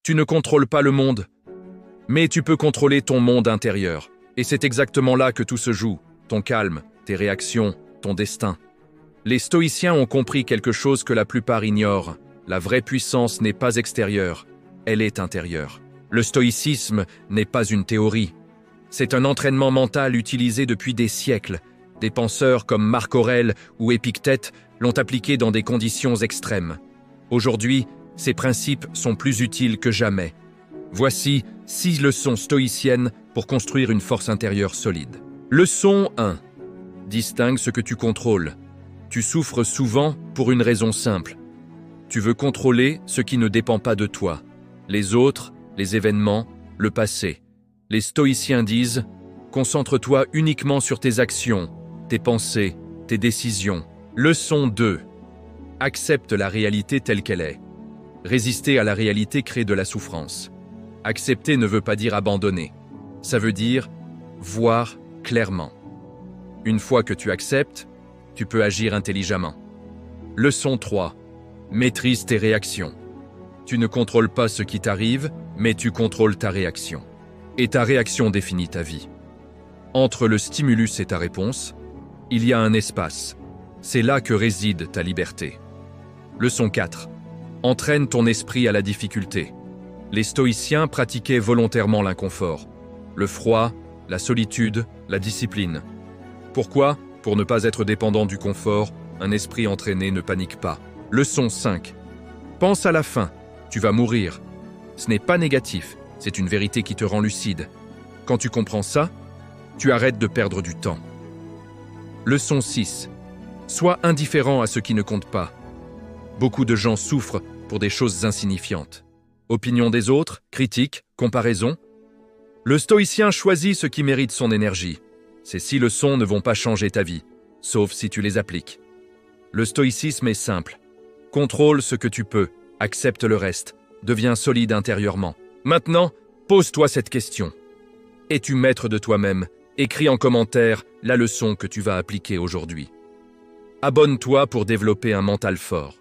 Tu ne contrôles pas le monde, mais tu peux contrôler ton monde intérieur. Et c'est exactement là que tout se joue, ton calme, tes réactions, ton destin. Les stoïciens ont compris quelque chose que la plupart ignorent. La vraie puissance n'est pas extérieure, elle est intérieure. Le stoïcisme n'est pas une théorie. C'est un entraînement mental utilisé depuis des siècles. Des penseurs comme Marc Aurèle ou Épictète l'ont appliqué dans des conditions extrêmes. Aujourd'hui, ces principes sont plus utiles que jamais. Voici 6 leçons stoïciennes pour construire une force intérieure solide. Leçon 1. Distingue ce que tu contrôles. Tu souffres souvent pour une raison simple. Tu veux contrôler ce qui ne dépend pas de toi. Les autres, les événements, le passé. Les stoïciens disent « Concentre-toi uniquement sur tes actions, tes pensées, tes décisions. » Leçon 2. Accepte la réalité telle qu'elle est. Résister à la réalité crée de la souffrance. Accepter ne veut pas dire abandonner. Ça veut dire voir clairement. Une fois que tu acceptes, tu peux agir intelligemment. Leçon 3. Maîtrise tes réactions. Tu ne contrôles pas ce qui t'arrive, mais tu contrôles ta réaction. Et ta réaction définit ta vie. Entre le stimulus et ta réponse, il y a un espace. C'est là que réside ta liberté. Leçon 4. Entraîne ton esprit à la difficulté. Les stoïciens pratiquaient volontairement l'inconfort, le froid, la solitude, la discipline. Pourquoi ? Pour ne pas être dépendant du confort, un esprit entraîné ne panique pas. Leçon 5. Pense à la fin. Tu vas mourir. Ce n'est pas négatif, c'est une vérité qui te rend lucide. Quand tu comprends ça, tu arrêtes de perdre du temps. Leçon 6. Sois indifférent à ce qui ne compte pas. Beaucoup de gens souffrent pour des choses insignifiantes. Opinion des autres, critiques, comparaison. Le stoïcien choisit ce qui mérite son énergie. Ces 6 leçons ne vont pas changer ta vie, sauf si tu les appliques. Le stoïcisme est simple. Contrôle ce que tu peux, accepte le reste, deviens solide intérieurement. Maintenant, pose-toi cette question. Es-tu maître de toi-même ? Écris en commentaire la leçon que tu vas appliquer aujourd'hui. Abonne-toi pour développer un mental fort.